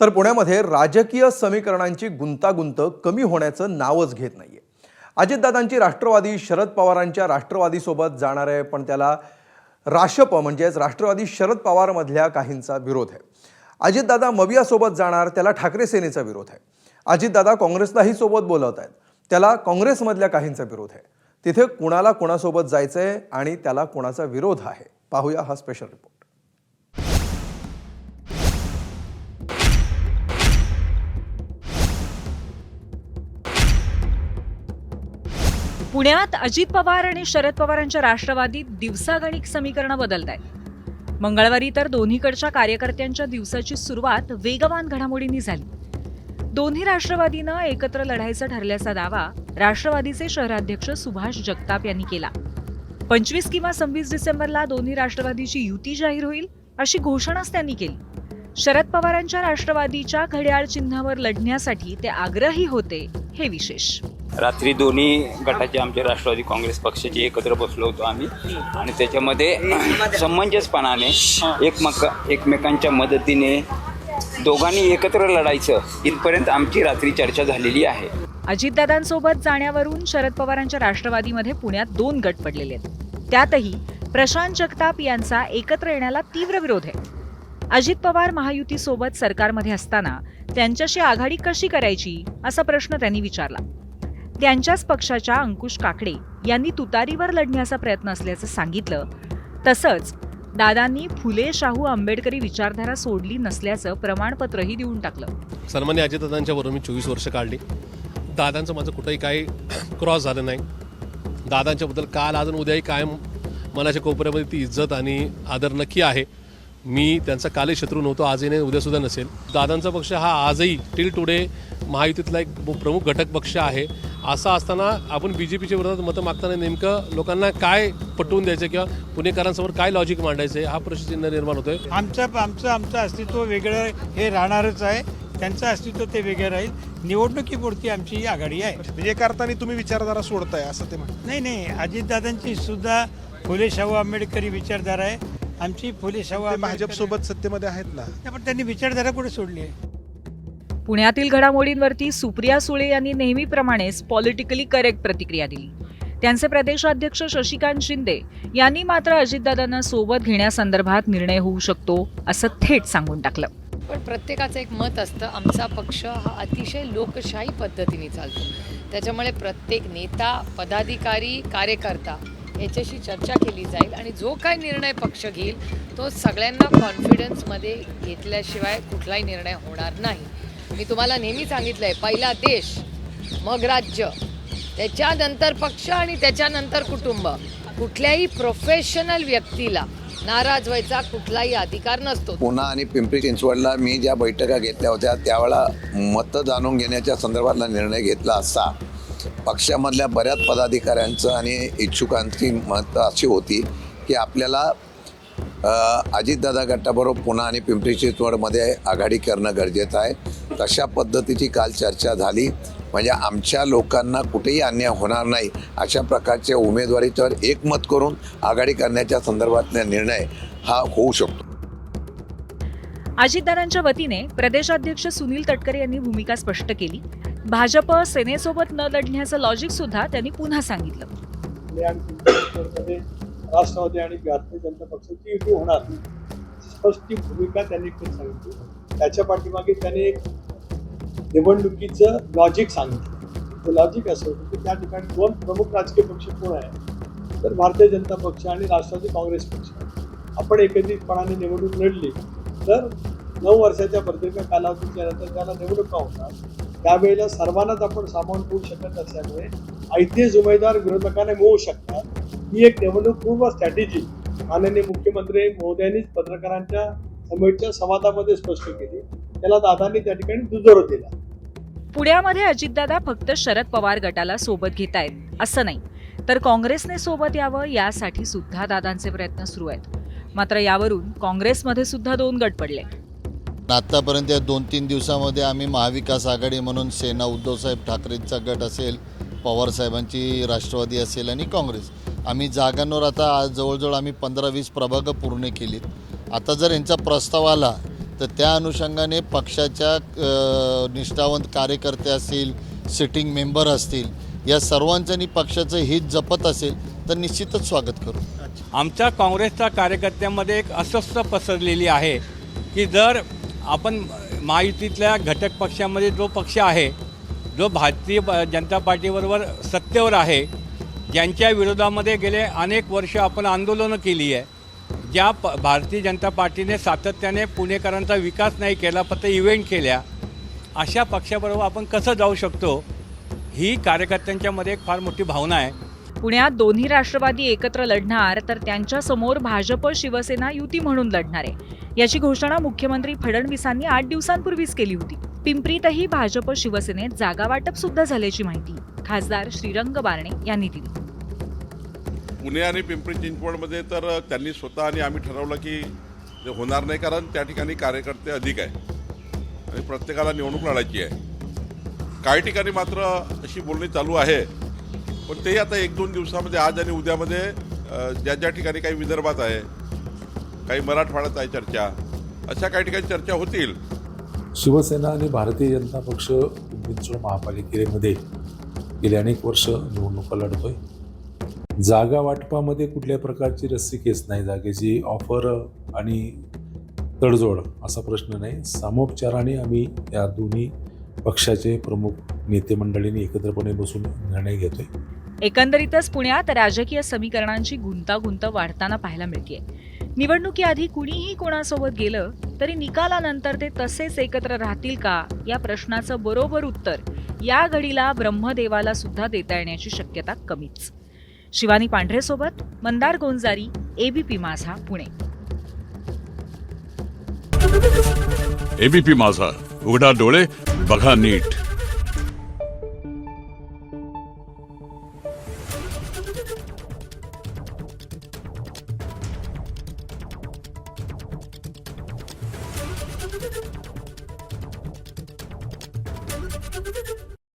तर पुण्यामध्ये राजकीय समीकरणांची गुंतागुंत कमी होण्याचं नावच घेत नाहीये. अजितदादांची राष्ट्रवादी शरद पवारांच्या राष्ट्रवादीसोबत जाणार आहे, पण त्याला राशप म्हणजेच राष्ट्रवादी शरद पवार मधल्या काहींचा विरोध आहे. अजितदादा मवियासोबत जाणार, त्याला ठाकरे सेनेचा विरोध आहे. अजितदादा काँग्रेसलाही सोबत बोलवत आहेत, त्याला काँग्रेसमधल्या काहींचा विरोध आहे. तिथे कुणाला कोणासोबत जायचंय आणि त्याला कोणाचा विरोध आहे, पाहूया हा स्पेशल रिपोर्ट. पुण्यात अजित पवार आणि शरद पवारांच्या राष्ट्रवादीत दिवसागणिक समीकरणं बदलत आहेत. मंगळवारी तर दोन्हीकडच्या कार्यकर्त्यांच्या दिवसाची सुरुवात वेगवान घडामोडींनी झाली. दोन्ही राष्ट्रवादीनं एकत्र लढायचं ठरल्याचा दावा राष्ट्रवादीचे शहराध्यक्ष सुभाष जगताप यांनी केला. 25 किंवा 26 डिसेंबरला दोन्ही राष्ट्रवादीची युती जाहीर होईल अशी घोषणाच त्यांनी केली. शरद पवारांच्या राष्ट्रवादीच्या घड्याळ चिन्हावर लढण्यासाठी ते आग्रही होते, हे विशेष. रात्री दोन्ही गटाचे आमचे राष्ट्रवादी काँग्रेस पक्षाचे एकत्र बसलो होतो आम्ही, आणि त्याच्यामध्ये समंजसपणाने एकमेकांच्या मदतीने दोघांनी एकत्र लढायचं इथपर्यंत आमची रात्री चर्चा झालेली आहे. अजितदादांसोबत जाण्यावरून शरद पवारांच्या राष्ट्रवादीमध्ये पुण्यात 2 गट पडलेले आहेत. त्यातही प्रशांत जगताप यांचा एकत्र येण्याला तीव्र विरोध आहे. अजित पवार महायुतीसोबत सरकारमध्ये असताना त्यांच्याशी आघाडी कशी करायची असा प्रश्न त्यांनी विचारला. त्यांच्याच पक्षाच्या अंकुश काकडे यांनी तुतारीवर लढण्याचा प्रयत्न असल्याचं सांगितलं. तसंच दादांनी फुले शाहू आंबेडकरी विचारधारा सोडली नसल्याचं प्रमाणपत्रही देऊन टाकलं. सन्मान्य अजितदादांच्या बरोबर मी 24 वर्ष काढली. दादांचं माझं कुठंही काही क्रॉस झालं नाही. दादांच्याबद्दल काल आज उद्याही कायम मनाच्या कोपऱ्यामध्ये ती इज्जत आणि आदर नक्की आहे. मी त्यांचा कालही शत्रू नव्हतो, आजही नाही, उद्यासुद्धा नसेल. दादांचा पक्ष हा आजही टिल टुडे महायुतीतला एक प्रमुख घटक पक्ष आहे. असं असताना आपण BJPच्या विरोधात मतं मागताना नेमकं लोकांना काय पटवून द्यायचं किंवा पुणेकरांसमोर काय लॉजिक मांडायचं हा प्रश्नचिन्ह निर्माण होतोय. आमचं अस्तित्व वेगळं हे राहणारच आहे. त्यांचं अस्तित्व ते वेगळं राहील. निवडणुकीपुरती आमची ही आघाडी आहे. म्हणजे करताना तुम्ही विचारधारा सोडताय असं ते म्हणतात. नाही, अजितदादांची सुद्धा फुले शाहू आंबेडकरी विचारधारा आहे. आमची फुले शाहू भाजपसोबत सत्तेमध्ये आहेत ना, पण त्यांनी विचारधारा कुठे सोडली आहे? पुण्यातील घडामोडींवरती सुप्रिया सुळे यांनी नेहमीप्रमाणेच पॉलिटिकली करेक्ट प्रतिक्रिया दिली. त्यांचे प्रदेशाध्यक्ष शशिकांत शिंदे यांनी मात्र अजितदादांना सोबत घेण्यासंदर्भात निर्णय होऊ शकतो असं थेट सांगून टाकलं. पण प्रत्येकाचं एक मत असतं. आमचा पक्ष हा अतिशय लोकशाही पद्धतीने चालतो. त्याच्यामुळे प्रत्येक नेता, पदाधिकारी, कार्यकर्ता याच्याशी चर्चा केली जाईल आणि जो काय निर्णय पक्ष घेईल तो सगळ्यांना कॉन्फिडन्समध्ये घेतल्याशिवाय कुठलाही निर्णय होणार नाही. मी तुम्हाला नेहमी सांगितलं आहे, पहिला देश, मग राज्य, त्याच्यानंतर पक्ष आणि त्याच्यानंतर कुटुंब. कुठल्याही प्रोफेशनल व्यक्तीला नाराज व्हायचा कुठलाही अधिकार नसतो. पुणे आणि पिंपरी चिंचवडला मी ज्या बैठका घेतल्या होत्या त्यावेळेला मतं जाणून घेण्याच्या संदर्भातला निर्णय घेतला असता पक्षामधल्या बऱ्याच पदाधिकाऱ्यांचं आणि इच्छुकांची मतं अशी होती की आपल्याला अजितदादा गटाबरोबर पुणे आणि पिंपरी चिंचवडमध्ये आघाडी करणं गरजेचं आहे. तशा पद्धतीची काल चर्चा झाली. म्हणजे आमच्या लोकांना कुठेही अन्याय होणार नाही अशा प्रकारच्या उमेदवारीवर एकमत करून आघाडी करण्याच्या संदर्भातला निर्णय हा होऊ शकतो. अजितदादांच्या वतीने प्रदेशाध्यक्ष सुनील तटकरे यांनी भूमिका स्पष्ट केली. भाजप सेनेसोबत न लढण्याचं लॉजिक सुद्धा त्यांनी पुन्हा सांगितलं. राष्ट्रवादी आणि भारतीय जनता पक्षाची युती होणार स्पष्ट भूमिका त्यांनी सांगितली. त्याच्या पाठीमागे त्याने एक निवडणुकीचं लॉजिक सांगितलं. ते लॉजिक असं होतं की त्या ठिकाणी 2 प्रमुख राजकीय पक्ष कोण आहे तर भारतीय जनता पक्ष आणि राष्ट्रवादी काँग्रेस पक्ष. आपण एकत्रितपणाने निवडणूक लढली तर 9 वर्षाच्या प्रदीर्घ कालावधीच्या नंतर त्याला निवडणुका होणार. त्यावेळेला सर्वांनाच आपण सामावून ठेवू शकत असल्यामुळे ऐतिहासिक उमेदवार विरोधकांना मिळू शकतात. ही एक निवडणूक पूर्व स्ट्रॅटेजी माननीय मुख्यमंत्री महोदयांनीच पत्रकारांच्या समेटच्या संवादामध्ये स्पष्ट केली. त्याला दादांनी त्या ठिकाणी दुजोरा दिला. पुण्यामध्ये अजितदादा फक्त शरद पवार गटाला सोबत घेत आहेत असं नाही, तर काँग्रेसने सोबत यावं यासाठी सुद्धा दादांचे प्रयत्न सुरू आहेत. मात्र यावरून काँग्रेसमध्ये सुद्धा 2 गट पडले. आत्तापर्यंत या 2-3 दिवसामध्ये आम्ही महाविकास आघाडी म्हणून सेना उद्धवसाहेब ठाकरेंचा गट असेल, पवारसाहेबांची राष्ट्रवादी असेल आणि काँग्रेस, आम्ही जागांवर आता जवळजवळ आम्ही 15-20 प्रभाग पूर्ण केलीत. आता जर यांचा प्रस्ताव आला तर त्या अनुषंगाने पक्षाच्या निष्ठावंत कार्यकर्ते असतील, सिटिंग मेंबर असतील, या सर्वांचं पक्षाचं हित जपत असेल तर निश्चितच स्वागत करू. आमच्या काँग्रेसच्या कार्यकर्त्यांमध्ये एक अस्वस्थता पसरलेली आहे की जर आपण महायुतीतल्या घटक पक्षामध्ये जो पक्ष आहे, जो भारतीय जनता पार्टीबरोबर सत्तेवर आहे, ज्यांच्या विरोधामध्ये गेले अनेक वर्ष आपण आंदोलनं केली आहे, ज्या भारतीय जनता पार्टीने सातत्याने पुणेकरांचा विकास नाही केला, फक्त इव्हेंट केल्या, अशा पक्षाबरोबर आपण कसं जाऊ शकतो, ही कार्यकर्त्यांच्यामध्ये एक फार मोठी भावना आहे. पुण्यात दोन्ही राष्ट्रवादी एकत्र लढणार तर त्यांच्या समोर भाजप शिवसेना युती म्हणून लढणार आहे. याची घोषणा मुख्यमंत्री फडणवीसांनी 8 दिवसांपूर्वीच केली होती. पिंपरीतही भाजप शिवसेनेत जागा वाटप सुद्धा झाल्याची माहिती खासदार श्रीरंग बारणे यांनी दिली. पुणे आणि पिंपरी चिंचवडमध्ये तर त्यांनी स्वतः आणि आम्ही ठरवलं की ते होणार नाही, कारण त्या ठिकाणी कार्यकर्ते अधिक आहे आणि प्रत्येकाला निवडणूक लढायची आहे. काही ठिकाणी मात्र अशी बोलणी चालू आहे, पण तेही आता 1-2 दिवसामध्ये, आज आणि उद्यामध्ये ज्या ज्या ठिकाणी काही विदर्भात आहे, काही मराठवाड्यात आहे चर्चा, अशा काही ठिकाणी चर्चा होतील. शिवसेना आणि भारतीय जनता पक्ष चिंचवड महापालिकेमध्ये गेली अनेक वर्ष निवडणुका लढतोय. जागा वाटपामध्ये कुठल्या प्रकारची रस्सीखेच नाही, जागेची ऑफर आणि तडजोड असा प्रश्न नाही. सामोपचाराने आम्ही या दोन्ही पक्षाचे प्रमुख नेते मंडळींनी एकत्रपणे बसून निर्णय घेतोय. एकंदरीतच पुण्यात राजकीय समीकरणांची गुंतागुंत वाढताना पाहायला मिळतेय. निवडणुकीआधी कुणीही कोणासोबत गेलं तरी निकालानंतर ते तसेच एकत्र राहतील का, या प्रश्नाचं बरोबर उत्तर या घडीला ब्रह्मदेवाला सुद्धा देता येण्याची शक्यता कमीच. शिवानी पांढरेसोबत मंदार गोंजारी, एबीपी माझा, पुणे. एबीपी माझा, उघडा डोळे बघा नीट.